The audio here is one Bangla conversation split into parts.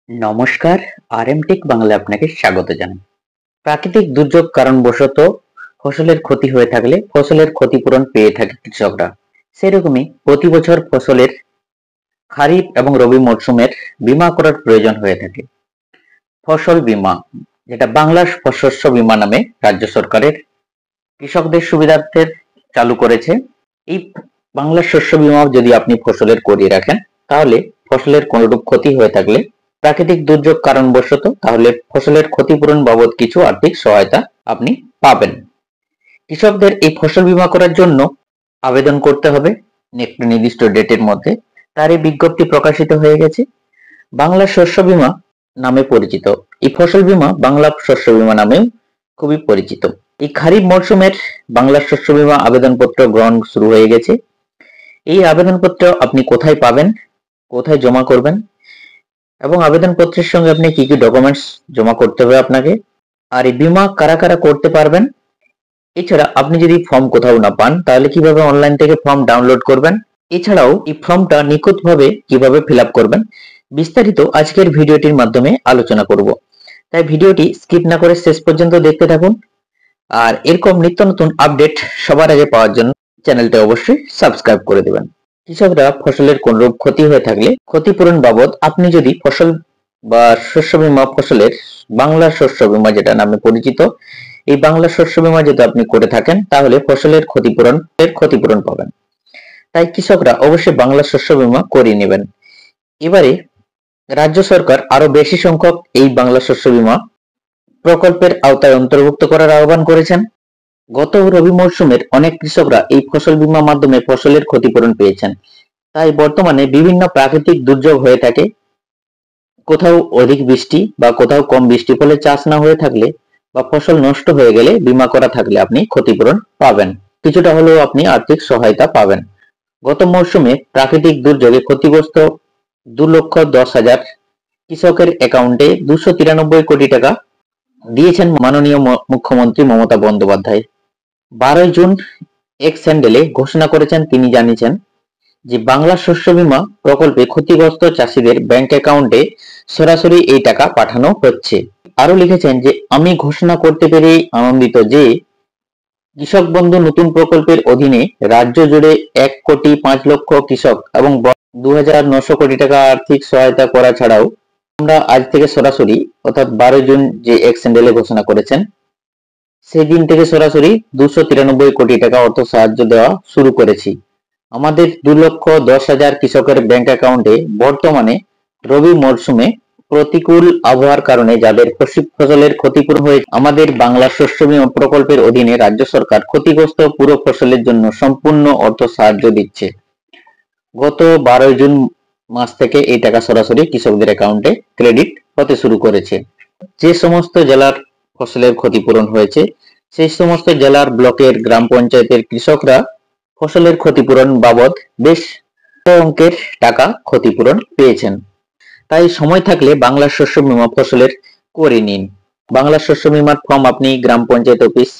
নমস্কার, আরএমটেক বাংলায় আপনাকে স্বাগত জানাই। প্রাকৃতিক দুর্যোগ কারণবশত ফসলের ক্ষতি হয়ে থাকলে ফসলের ক্ষতিপূরণ পেয়ে থাকে কৃষকরা। সেরকমই প্রতি বছর ফসলের খারিফ এবং রবি মরশুমের বীমা করার প্রয়োজন হয়ে থাকে। ফসল বীমা, যেটা বাংলা শস্য বীমা নামে রাজ্য সরকারের কৃষকদের সুবিধার্থে চালু করেছে। এই বাংলা শস্য বীমা যদি আপনি ফসলের করিয়ে রাখেন, তাহলে ফসলের কোনরূপ ক্ষতি হয়ে থাকলে প্রাকৃতিক দুর্যোগ কারণবশত, তাহলে ফসলের ক্ষতিপূরণ বাবদ কিছু আর্থিক সহায়তা আপনি পাবেন। কৃষকদের এই ফসল বীমা করার জন্য আবেদন করতে হবে একটি নির্দিষ্ট ডেটের মধ্যে। তার এই বিজ্ঞপ্তি প্রকাশিত হয়ে গেছে। বাংলা শস্য বীমা নামে পরিচিত এই ফসল বীমা বাংলা শস্য বীমা নামেও খুবই পরিচিত। এই খারিফ মরশুমের বাংলা শস্য বীমা আবেদনপত্র গ্রহণ শুরু হয়ে গেছে। এই আবেদনপত্র আপনি কোথায় পাবেন, কোথায় জমা করবেন এবং আবেদনপত্রের সঙ্গে আপনি কি কি ডকুমেন্টস জমা করতে হবে আপনাকে, আর এই বীমা কারা কারা করতে পারবেন, এছাড়া আপনি যদি ফর্ম কোথাও না পান তাহলে কিভাবে অনলাইন থেকে ফর্ম ডাউনলোড করবেন, এছাড়াও এই ফর্মটা নিখুঁতভাবে কিভাবে ফিল আপ করবেন, বিস্তারিত আজকের ভিডিওটির মাধ্যমে আলোচনা করব। তাই ভিডিওটি স্কিপ না করে শেষ পর্যন্ত দেখতে থাকুন। আর এরকম নিত্য নতুন আপডেট সবার আগে পাওয়ার জন্য চ্যানেলটি অবশ্যই সাবস্ক্রাইব করে দেবেন। কৃষকরা ফসলের কোন রূপ ক্ষতি হয়ে থাকলে ক্ষতিপূরণ বাবদ আপনি যদি ফসল বা শস্য বীমা ফসলের বাংলা শস্য বীমা যেটা নামে পরিচিত, এই বাংলা শস্য বীমা যদি আপনি করে থাকেন তাহলে ফসলের ক্ষতিপূরণ পাবেন। তাই কৃষকরা অবশ্যই বাংলা শস্য বীমা করিয়ে নেবেন। এবারে রাজ্য সরকার আরো বেশি সংখ্যক এই বাংলা শস্য বীমা প্রকল্পের আওতায় অন্তর্ভুক্ত করার আহ্বান করেছেন। গত রবি মরশুমের অনেক কৃষকরা এই ফসল বীমা মাধ্যমে ফসলের ক্ষতিপূরণ পেয়েছেন। তাই বর্তমানে বিভিন্ন প্রাকৃতিক দুর্যোগ হয়ে থাকে, কোথাও অধিক বৃষ্টি বা কোথাও কম বৃষ্টি ফলে চাষ না হয়ে থাকলে বা ফসল নষ্ট হয়ে গেলে বীমা করা থাকলে আপনি ক্ষতিপূরণ পাবেন, কিছুটা হলেও আপনি আর্থিক সহায়তা পাবেন। গত মরশুমে প্রাকৃতিক দুর্যোগে ক্ষতিগ্রস্ত 2,10,000 কৃষকের অ্যাকাউন্টে 293 কোটি টাকা দিয়েছেন মাননীয় মুখ্যমন্ত্রী মমতা বন্দ্যোপাধ্যায়। 12 জুন এক্স হ্যান্ডেলে ঘোষণা করেছেন, তিনি জানিয়েছেন যে বাংলা শস্য বীমা প্রকল্পে ক্ষতিগ্রস্ত চাষীদের ব্যাংক অ্যাকাউন্টে সরাসরি এই টাকা পাঠানো হচ্ছে। আরো লিখেছেন যে আমি ঘোষণা করতে পেরে আনন্দিত যে কৃষক বন্ধু নতুন প্রকল্পের অধীনে রাজ্য জুড়ে 1,05,00,000 কৃষক এবং 2,900 কোটি টাকা আর্থিক সহায়তা করা ছাড়াও আমরা আজ থেকে সরাসরি, অর্থাৎ 12 জুন যে এক্স হ্যান্ডেলে ঘোষণা করেছেন সেই দিন থেকে সরাসরি 293 কোটি টাকা অর্থ সাহায্য দেওয়া শুরু করেছি। আমাদের 2,10,000 কৃষকের ব্যাংক অ্যাকাউন্টে বর্তমানে রবি মরশুমে প্রতিকূল আবহাওয়ার কারণে যাদের ফসলের ক্ষতিপূরণ হয়ে আমাদের বাংলা শস্য বীমা প্রকল্পের অধীনে রাজ্য সরকার ক্ষতিগ্রস্ত পুরো ফসলের জন্য সম্পূর্ণ অর্থ সাহায্য দিচ্ছে। গত 12 জুন মাস থেকে এই টাকা সরাসরি কৃষকদের অ্যাকাউন্টে ক্রেডিট হতে শুরু করেছে। যে সমস্ত জেলার ফসলের ক্ষতিপূরণ হয়েছে সেই সমস্ত জেলার ব্লকের গ্রাম পঞ্চায়েতের কৃষকরা ফসলের ক্ষতিপূরণ বাবদ বেশ অঙ্কের টাকা ক্ষতিপূরণ পেয়েছেন। তাই সময় থাকলে বাংলা শস্য বীমা ফসলের করে নিন। বাংলা শস্য বীমার ফর্ম আপনি গ্রাম পঞ্চায়েত অফিস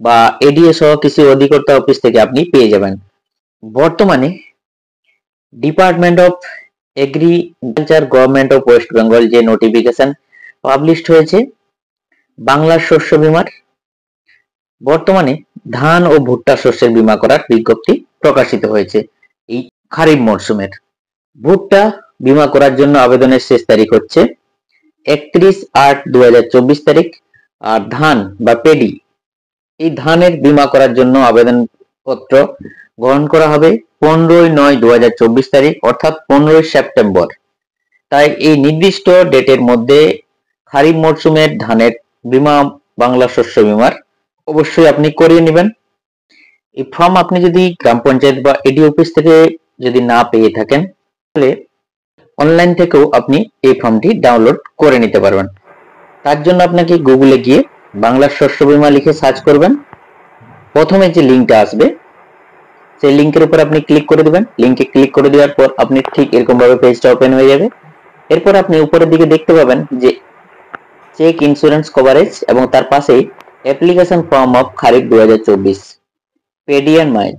বা এডিএ সহ কৃষি অধিকর্তা অফিস থেকে আপনি পেয়ে যাবেন। বর্তমানে department of agriculture government of West Bengal যে নোটিফিকেশন পাবলিশড হয়েছে বাংলা শস্য বীমার, বর্তমানে ধান ও ভুট্টা শস্যের বীমা করার বিজ্ঞপ্তি প্রকাশিত হয়েছে। এই খারিফ মরশুমের ভুট্টা বীমা করার জন্য আবেদনের শেষ তারিখ হচ্ছে 31/8/2024 তারিখ। আর ধান বা পেডি, এই ধানের বীমা করার জন্য আবেদনপত্র গ্রহণ করা হবে 15/9/2024 তারিখ, অর্থাৎ 15 সেপ্টেম্বর। তাই এই নির্দিষ্ট ডেটের মধ্যে খারিফ মরশুমের ধানের বীমা বাংলা শস্য বীমার অবশ্যই আপনি করিয়ে নেবেন। এই ফর্ম আপনি যদি গ্রাম পঞ্চায়েত বা এডি অফিস থেকে যদি না পেয়ে থাকেন তাহলে অনলাইন থেকেও আপনি এই ফর্মটি ডাউনলোড করে নিতে পারবেন। তার জন্য আপনাকে গুগলে গিয়ে বাংলা শস্য বীমা লিখে সার্চ করবেন। প্রথমে যে লিঙ্কটা আসবে সেই লিঙ্কের উপর আপনি ক্লিক করে দেবেন। লিঙ্কে ক্লিক করে দেওয়ার পর আপনি ঠিক এরকম ভাবে পেজটা ওপেন হয়ে যাবে। এরপর আপনি উপরের দিকে দেখতে পাবেন যে চেক ইন্স্যুরেন্স কভারেজ এবং তার পাশেই application form of kharif 2024 paddy and মাইল,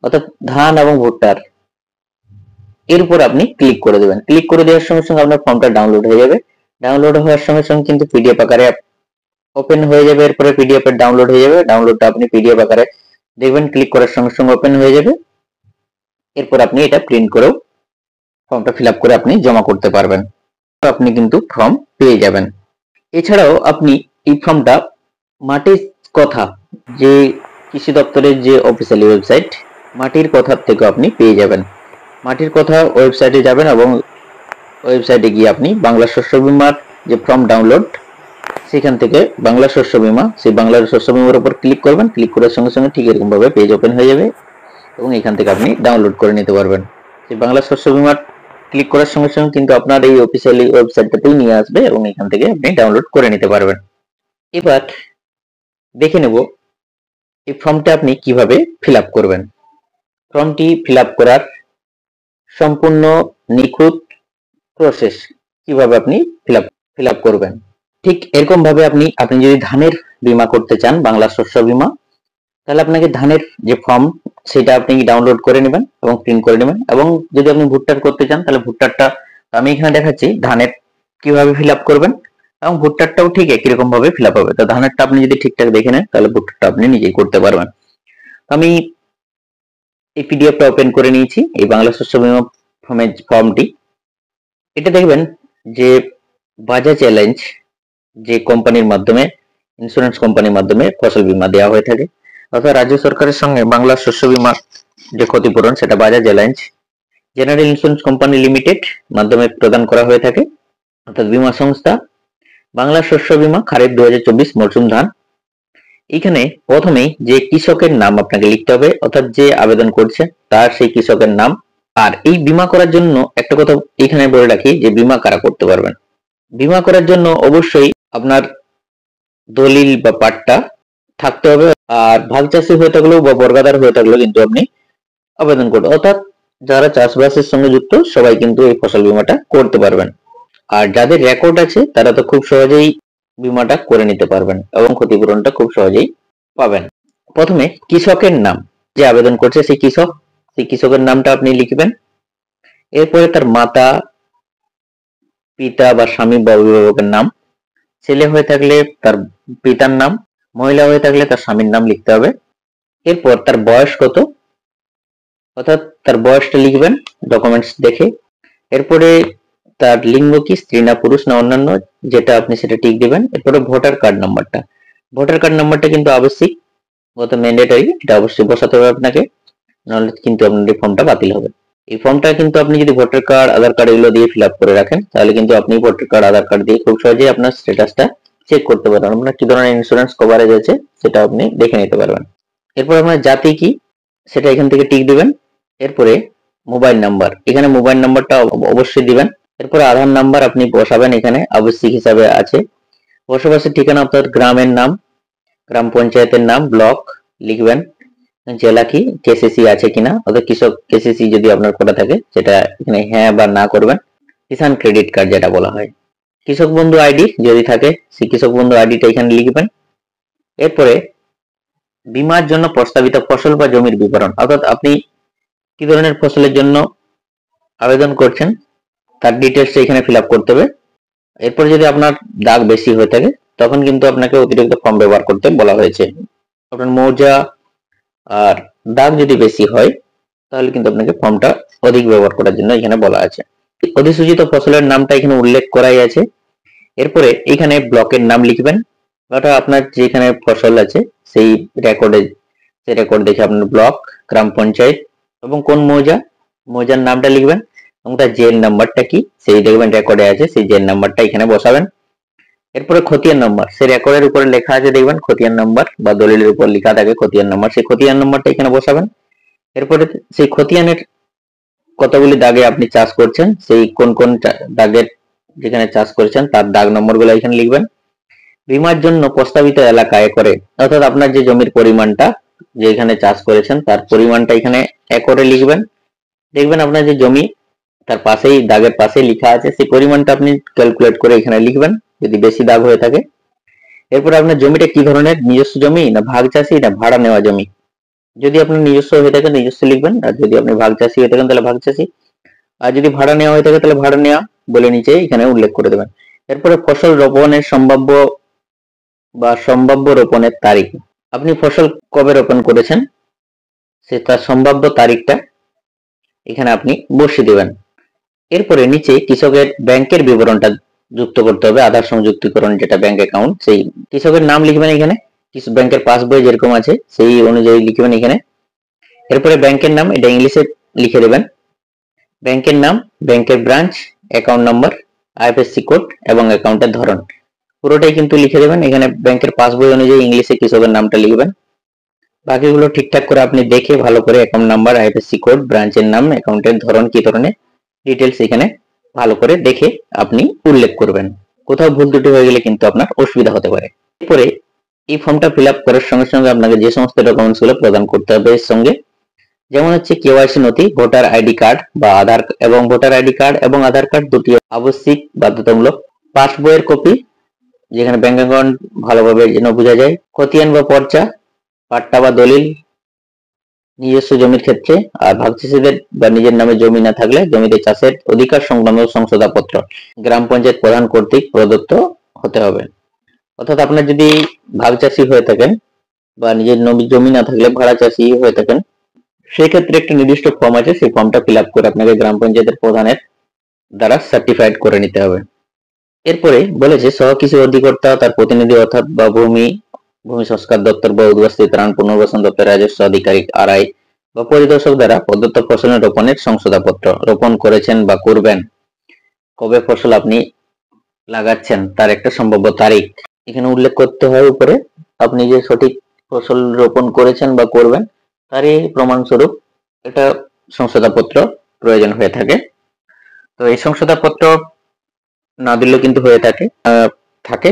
অর্থাৎ ধান এবং ভুট্টার এর উপর আপনি ক্লিক করে দেবেন। ক্লিক করে দেওয়ার সঙ্গে সঙ্গে আপনার ফর্মটা ডাউনলোড হয়ে যাবে। ডাউনলোড হওয়ার সঙ্গে সঙ্গে কিন্তু পিডিএফ আকারে ওপেন হয়ে যাবে। এরপরে পিডিএফ এর ডাউনলোড হয়ে যাবে। ডাউনলোডটা আপনি পিডিএফ আকারে দেখবেন, ক্লিক করার সঙ্গে সঙ্গে ওপেন হয়ে যাবে। এরপর আপনি এটা প্রিন্ট করেও ফর্মটা ফিল আপ করে আপনি জমা করতে পারবেন। আপনি কিন্তু ফর্ম পেয়ে যাবেন। এছাড়াও আপনি এই ফর্মটা মাটির কথা, যে কৃষি দপ্তরের যে অফিসিয়ালি ওয়েবসাইট মাটির কথা থেকে আপনি পেয়ে যাবেন। মাটির কথা ওয়েবসাইটে যাবেন এবং ওয়েবসাইটে গিয়ে আপনি বাংলা শস্য বীমার যে ফর্ম ডাউনলোড, সেখান থেকে বাংলা শস্য বীমা, সেই বাংলা শস্য বীমার উপর ক্লিক করবেন। ক্লিক করার সঙ্গে সঙ্গে ঠিক এরকম ভাবে পেজ ওপেন হয়ে যাবে এবং এখান থেকে আপনি ডাউনলোড করে নিতে পারবেন। সেই বাংলা শস্য বীমার ক্লিক করার সঙ্গে সঙ্গে কিন্তু আপনার এই অফিসিয়ালি ওয়েবসাইটটাতেই নিয়ে আসবে এবং এখান থেকে আপনি ডাউনলোড করে নিতে পারবেন। এবার দেখে নেব এই ফর্মটা আপনি কিভাবে ফিল আপ করবেন। ফর্মটি ফিল আপ করার সম্পূর্ণ নিখুঁত প্রসেস কিভাবে আপনি ফিল আপ করবেন। ঠিক এরকম ভাবে আপনি যদি ধানের বীমা করতে চান, বাংলা শস্য বীমা, তাহলে আপনাকে ধানের যে ফর্ম সেটা আপনি ডাউনলোড করে নেবেন এবং প্রিন্ট করে নেবেন। এবং যদি আপনি ভুট্টার করতে চান তাহলে ভুট্টারটা আমি এখানে দেখাচ্ছি ধানের কিভাবে ফিল আপ করবেন, এবং ভুট্টারটাও ঠিক একই রকম ভাবে ফিল আপ হবে। তো ধানেরটা আপনি যদি ঠিকঠাক দেখে নেন তাহলে ভুট্টারটা আপনি নিজেই করতে পারবেন। আমি এই পিডিএফটা ওপেন করে নিয়েছি, এই বাংলা শস্য বীমা ফর্মটি। এটা দেখবেন যে বাজাজ চ্যালেঞ্জ যে কোম্পানির মাধ্যমে, ইন্স্যুরেন্স কোম্পানির মাধ্যমে ফসল বীমা দেওয়া হয়ে থাকে, অর্থাৎ রাজ্য সরকারের সঙ্গে বাংলা শস্য বীমা যে ক্ষতিপূরণ সেটা Bajaj challenge general insurance company limited মাধ্যমে প্রদান করা হয়ে থাকে। অর্থাৎ বীমা সংস্থা বাংলা শস্য বীমা খারিফ 2024 মরশুম ধান। এখানে প্রথমেই যে কৃষকের নাম আপনাকে লিখতে হবে, অর্থাৎ যে আবেদন করছে তার সেই কৃষকের নাম। আর এই বীমা করার জন্য একটা কথা এখানে বলে রাখি যে বীমা কারা করতে পারবেন। বীমা করার জন্য অবশ্যই আপনার দলিল বা পাট্টা থাকতে হবে। আর ভাগ চাষি হয়ে থাকলেও বা বর্গাদার হয়ে থাকলেও কিন্তু আপনি আবেদন করবেন। অর্থাৎ যারা চাষবাসের সঙ্গে যুক্ত সবাই কিন্তু এই ফসল বীমাটা করতে পারবেন। আর যাদের রেকর্ড আছে তারা তো খুব সহজেই বীমাটা করে নিতে পারবেন এবং ক্ষতিপূরণটা খুব সহজেই পাবেন। প্রথমে কৃষকের নাম, যে আবেদন করছে সেই কৃষকের নামটা আপনি লিখবেন। এরপরে তার মাতা, পিতা বা স্বামী বা অভিভাবকের নাম, ছেলে হয়ে থাকলে তার পিতার নাম, মহিলা হয়ে থাকলে তার স্বামীর নাম লিখতে হবে। এরপর তার বয়স কত, অর্থাৎ তার বয়সটা লিখবেন ডকুমেন্টস দেখে। এরপরে তার লিঙ্গ কি, স্ত্রী না পুরুষ না অন্যান্য, যেটা আপনি সেটা টিক দিবেন। এরপরে ভোটার কার্ড নাম্বারটা কিন্তু আবশ্যিক, ম্যান্ডেটরি, এটা অবশ্যই বসাতে হবে আপনাকে, নাহলে কিন্তু আপনার এই ফর্মটা বাতিল হবে। এই ফর্মটা কিন্তু আপনি যদি ভোটার কার্ড, আধার কার্ড এগুলো দিয়ে ফিল আপ করে রাখেন তাহলে কিন্তু আপনি ভোটার কার্ড, আধার কার্ড দিয়ে খুব সহজেই আপনার স্ট্যাটাসটা চেক করতে পারবেন। আপনার কি ধরনের ইন্স্যুরেন্স কভারেজ আছে সেটা আপনি দেখে নিতে পারবেন। এরপর আপনার জাতি কি সেটা এখান থেকে টিক দিবেন। এরপরে মোবাইল নাম্বার, এখানে মোবাইল নাম্বারটা অবশ্যই দিবেন। এরপরে আধার নাম্বার আপনি বসাবেন, এখানে আবশ্যিক হিসাবে আছে। বসবাসের ঠিকানা অর্থাৎ গ্রামের নাম, গ্রাম পঞ্চায়েতের নাম, ব্লক লিখবেন। জেলা কি, কেসিসি আছে কিনা, অর্থাৎ কৃষক কেসিসি যদি আপনার করা থাকে সেটা এখানে হ্যাঁ বা না করবেন। কিষাণ ক্রেডিট কার্ড যেটা বলা হয়, কৃষক বন্ধু আইডি যদি থাকে সেই কৃষক বন্ধু আইডিটা এখানে লিখবেন। এরপরে বীমার জন্য প্রস্তাবিত ফসল বা জমির বিবরণ, অর্থাৎ আপনি কি ধরনের ফসলের জন্য আবেদন করছেন তার ডিটেলস এখানে ফিল আপ করতে হবে। এরপর যদি আপনার দাগ বেশি হয়ে থাকে তখন কিন্তু আপনাকে অতিরিক্ত ফর্ম ব্যবহার করতে বলা হয়েছে। আপনার মৌজা আর দাগ যদি বেশি হয় তাহলে কিন্তু আপনাকে ফর্মটা অধিক ব্যবহার করার জন্য এখানে বলা আছে। অধিসূচিত ফসলের নামটা এখানে উল্লেখ করাই আছে। এরপরে এখানে ব্লকের নাম লিখবেন, ওটা আপনার যেখানে ফসল আছে সেই রেকর্ড দেখে আপনার ব্লক, গ্রাম পঞ্চায়েত এবং কোন মৌজার নামটা লিখবেন এবং তার জেল নাম্বারটা কি সেই দেখবেন রেকর্ডে আছে, সেই জেল নাম্বারটা এখানে বসাবেন। এরপরে খতিয়ান নাম্বার, সেই রেকর্ডের উপরে লেখা আছে দেখবেন খতিয়ান নাম্বার বা দলিলের উপর লেখা থাকে খতিয়ান নাম্বার, সেই খতিয়ান নাম্বারটা এখানে বসাবেন। এরপরে সেই খতিয়ানের কতগুলি দাগে আপনি চাষ করছেন, সেই কোন কোন দাগের যেখানে চাষ করেছেন তার দাগ নম্বরগুলো এখানে লিখবেন। বীমার জন্য প্রস্তাবিত এলাকা একরে, অর্থাৎ আপনার যে জমির পরিমাণটা যেখানে চাষ করেছেন তার পরিমাণটা এখানে একরে লিখবেন। দেখবেন আপনার যে জমি তার পাশেই দাগের পাশে লেখা আছে, সেই পরিমাণটা আপনি ক্যালকুলেট করে এখানে লিখবেন যদি বেশি দাগ হয়ে থাকে। এরপর আপনার জমিটা কি ধরনের, নিজস্ব জমি না ভাগ চাষি না ভাড়া নেওয়া জমি, যদি আপনার নিজস্ব হয়ে থাকে নিজস্ব লিখবেন, আর যদি আপনি ভাগ চাষি হয়ে থাকেন তাহলে ভাগ চাষি। আর যদি ভাড়া নেওয়া হয়ে থাকে তাহলে ভাড়া নেওয়া বলে নিচে এখানে উল্লেখ করে দেবেন। এরপরে ফসল রোপণের সম্ভাব্য রোপণের তারিখ, আপনি ফসল কবে রোপণ করেছেন সে তার সম্ভাব্য তারিখটা এখানে আপনি বসিয়ে দেবেন। এরপরে নিচে কৃষকের ব্যাংকের বিবরণটা যুক্ত করতে হবে, আধার সংযুক্তিকরণ যেটা ব্যাংক অ্যাকাউন্ট, সেই কৃষকের নাম লিখবেন এখানে, ব্যাংকের পাসবই যেরকম আছে সেই অনুযায়ী লিখবেন এখানে। এরপরে ব্যাংকের নাম এটা ইংলিশে লিখে দেবেন, ব্যাংকের নাম, ব্যাংকের branch, account number, IFSC code এবং অ্যাকাউন্টের ধরন পুরোটাই কিন্তু লিখে দেবেন। এখানে ব্যাংকের পাসবই অনুযায়ী ইংলিশে কৃষকের নামটা লিখবেন। বাকিগুলো ঠিকঠাক করে আপনি দেখে ভালো করে অ্যাকাউন্ট নাম্বার, আইএফএসসি কোড, ব্রাঞ্চের নাম, অ্যাকাউন্টের ধরন কি ধরনের ডিটেলস এখানে ভালো করে দেখে আপনি উল্লেখ করবেন। কোথাও ভুল ত্রুটি হয়ে গেলে কিন্তু আপনার অসুবিধা হতে পারে। এরপরে এই ফর্মটা ফিল আপ করার সঙ্গে সঙ্গে আপনাকে যে সমস্ত ডকুমেন্টস গুলো প্রদান করতে হবে এর সঙ্গে, যেমন হচ্ছে কেওয়াইসি নথি, ভোটার আইডি কার্ড বা আধার এবং ভোটার আইডি কার্ড এবং আধার কার্ড দুটি আবশ্যিক বাধ্যতামূলক, পাসবইয়ের কপি যেখানে ব্যাংক অ্যাকাউন্ট ভালোভাবে যেন বোঝা যায়, খতিয়ান বা পর্চা, পাট্টা বা দলিল নিজস্ব জমির ক্ষেত্রে, আর ভাগচাষীদের বা নিজের নামে জমি না থাকলে জমিতে চাষের অধিকার সংক্রান্ত শংসাপত্র গ্রাম পঞ্চায়েত প্রধান কর্তৃক প্রদত্ত হতে হবে। অর্থাৎ আপনার যদি ভাগ চাষী হয়ে থাকেন বা নিজের জমি না থাকলে ভাড়া চাষী হয়ে থাকেন, সেই ক্ষেত্রে একটা নির্দিষ্ট ফর্ম আছে, সেই ফর্মটা ফিল আপ করে আপনাকে গ্রাম পঞ্চায়েতের প্রধানের দ্বারা সার্টিফাইড করে নিতে হবে। এরপরে বলেছে সহকৃষি অধিকর্তা তার প্রতিনিধি অর্থাৎ বা ভূমি সংস্কার দপ্তর বা উদ্বাস্তু ত্রাণ পুনর্বাসন দপ্তর রাজস্ব আধিকারিক আরআই বা পরিদর্শক দ্বারা প্রদত্ত ফসলের রোপণের শংসাপত্র, রোপণ করেছেন বা করবেন, কবে ফসল আপনি লাগাচ্ছেন তার একটা সম্ভাব্য তারিখ এখানে উল্লেখ করতে হয় উপরে। আপনি যে সঠিক ফসল রোপণ করেছেন বা করবেন তারই প্রমাণস্বরূপ এটা শংসাপত্র প্রয়োজন হয়ে থাকে। তো এই শংসাপত্র না দিলেও কিন্তু হয়ে থাকে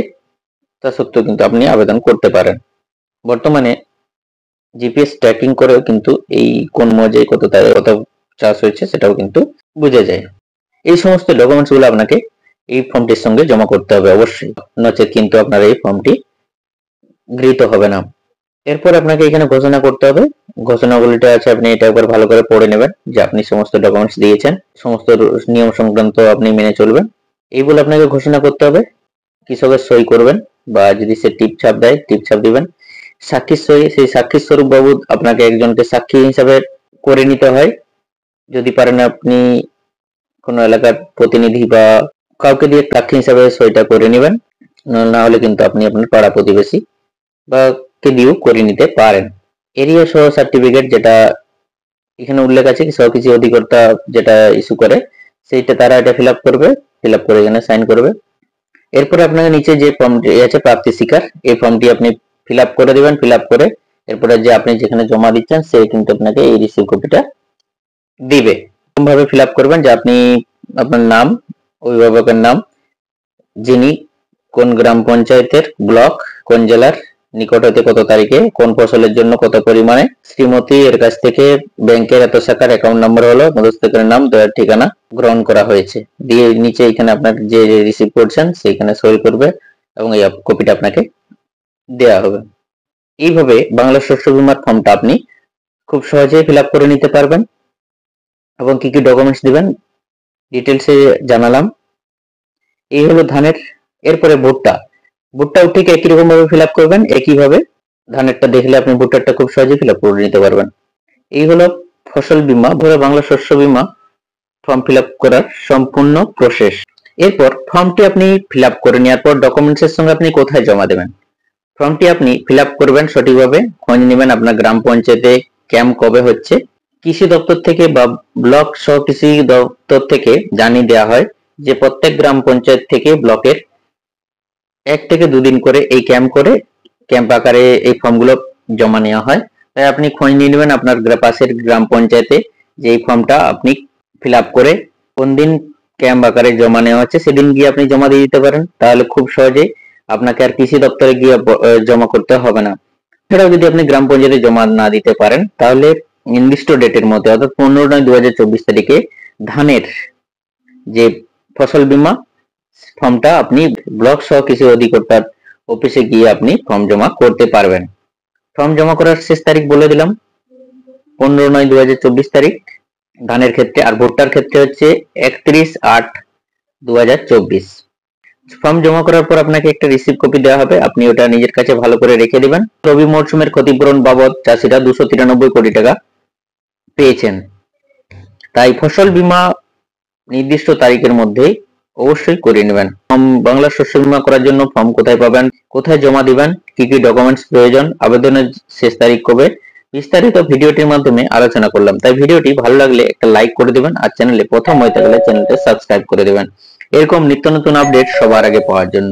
তা সত্ত্বেও কিন্তু আপনি আবেদন করতে পারেন। বর্তমানে জিপিএস ট্র্যাকিং করেও কিন্তু এই কোন মৌজে কত চাষ হয়েছে সেটাও কিন্তু বোঝা যায়। এই সমস্ত ডকুমেন্টস গুলো আপনাকে এই ফর্মটির সঙ্গে জমা করতে হবে অবশ্যই, নচেত কিন্তু আপনার এই ফর্মটি গৃহীত হবে না। এরপর আপনাকে এখানে ঘোষণা করতে হবে, ঘোষণাগুলিটা আছে আপনি এটা একবার ভালো করে পড়ে নেবেন যে আপনি সমস্ত ডকুমেন্টস দিয়েছেন, সমস্ত নিয়ম সংক্রান্ত আপনি মেনে চলবেন, এইগুলো আপনাকে ঘোষণা করতে হবে। কৃষকের সই করবেন বা যদি সে টিপ ছাপ দেয় টিপ ছাপ দিবেন। সাক্ষীর সই, সেই সাক্ষীর স্বরূপ বাবদ আপনাকে একজনকে সাক্ষী হিসাবে করে নিতে হয়, যদি পারেন আপনি কোনো এলাকার প্রতিনিধি বা কাউকে দিয়ে সাক্ষী হিসাবে সইটা করে নেবেন, না হলে কিন্তু আপনি আপনার পাড়া প্রতিবেশী বা কে দিয়েও করে নিতে পারেন। এরিয়া সহ সার্টিফিকেট যেটা এখানে উল্লেখ আছে সহকৃষি অধিকর্তা যেটা ইস্যু করে সেইটা তারা এটা ফিল আপ করবে, ফিল আপ করে এখানে সাইন করবে। এরপরে আপনাকে নিচে যে ফর্মটি আছে প্রাপ্তি স্বীকার, এই ফর্মটি আপনি ফিল আপ করে দিবেন। ফিল আপ করে এরপরে যে আপনি যেখানে জমা দিচ্ছেন সে কিন্তু আপনাকে এই রিসিভ কপিটা দিবে। এরকমভাবে ফিল আপ করবেন যে আপনি আপনার নাম, অভিভাবকের নাম, যিনি কোন গ্রাম পঞ্চায়েতের, ব্লক কোন জেলার, নিকট হতে কত তারিখে, কোন ফসলের জন্য কত পরিমাণে, শ্রীমতী এর কাছ থেকে ব্যাংকের এত শাখার অ্যাকাউন্ট নাম্বার হলো, মধ্যস্থকের নাম, দেওয়ার ঠিকানা গ্রহণ করা হয়েছে দিয়ে নিচে এখানে আপনার যে রিসিভ করছেন সেখানে সই করবে এবং এই কপিটা আপনাকে দেওয়া হবে। এইভাবে বাংলা শস্য বীমার ফর্মটা আপনি খুব সহজেই ফিল আপ করে নিতে পারবেন। এবং কি কি ডকুমেন্টস দিবেন ডিটেলসে জানালাম। এই হলো ধানের। এরপরে ভুট্টাও ঠিক একই রকম ভাবে ফিল আপ করবেন, একইভাবে ধানেরটা দেখলে আপনি ভুট্টারটা খুব সহজে ফিল আপ করে নিতে পারবেন। এই হলো ফসল বীমা ভরে বাংলা শস্য বীমা ফর্ম ফিল আপ করার সম্পূর্ণ প্রসেস। এরপর ফর্মটি আপনি ফিল আপ করে নেওয়ার পর ডকুমেন্টসের সঙ্গে আপনি কোথায় জমা দেবেন, ফর্মটি আপনি ফিল আপ করবেন সঠিকভাবে, খোঁজ নেবেন আপনার গ্রাম পঞ্চায়েতে ক্যাম্প কবে হচ্ছে, কৃষি দপ্তর থেকে বা ব্লক সহ কৃষি দপ্তর থেকে জানিয়ে দেওয়া হয় যে প্রত্যেক গ্রাম পঞ্চায়েত থেকে ব্লকের 1 থেকে 2 দিন করে এই ক্যাম্প আকারে এই ফর্মগুলো জমা নেওয়া হয়। তাই আপনি খোঁজ নিয়ে নেবেন আপনার পাশের গ্রাম পঞ্চায়েতে যে এই ফর্মটা আপনি ফিল আপ করে কোন দিন ক্যাম্প আকারে জমা নেওয়া হচ্ছে সেদিন গিয়ে আপনি জমা দিয়ে দিতে পারেন, তাহলে খুব সহজেই আপনাকে আর কৃষি দপ্তরে গিয়ে জমা করতে হবে না। এছাড়াও যদি আপনি গ্রাম পঞ্চায়েতে জমা না দিতে পারেন তাহলে নির্দিষ্ট ডেটের মধ্যে অর্থাৎ 15/9/2024 তারিখে ধানের যে ফসল বীমা ফর্মটা আপনি ব্লক সহ কৃষি অধিকর্তার অফিসে গিয়ে আপনি ফর্ম জমা করতে পারবেন। ফর্ম জমা করার শেষ তারিখ বলে দিলাম 15/9/2024 তারিখ। ধানের ক্ষেত্রে, আর ভুট্টার ক্ষেত্রে হচ্ছে 31/8/2024। ফর্ম জমা করার পর আপনাকে একটা রিসিভ কপি দেওয়া হবে, আপনি ওটা নিজের কাছে ভালো করে রেখে দিবেন। রবি মরশুমের ক্ষতিপূরণ বাবদ চাষিরা 293 কোটি টাকা পেয়েছেন। তাই ফসল বীমা নির্দিষ্ট তারিখের মধ্যেই অবশ্যই করে নেবেন। বাংলা শস্য বীমা করার জন্য ফর্ম কোথায় পাবেন, কোথায় জমা দিবেন, কি কি ডকুমেন্টস প্রয়োজন, আবেদনের শেষ তারিখ কবে, বিস্তারিত ভিডিওটির মাধ্যমে আলোচনা করলাম। তাই ভিডিওটি ভালো লাগলে একটা লাইক করে দিবেন, আর চ্যানেলে প্রথম হয়ে থাকলে চ্যানেলটা সাবস্ক্রাইব করে দিবেন এরকম নিত্য নতুন আপডেট সবার আগে পাওয়ার জন্য।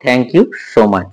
Thank you so much.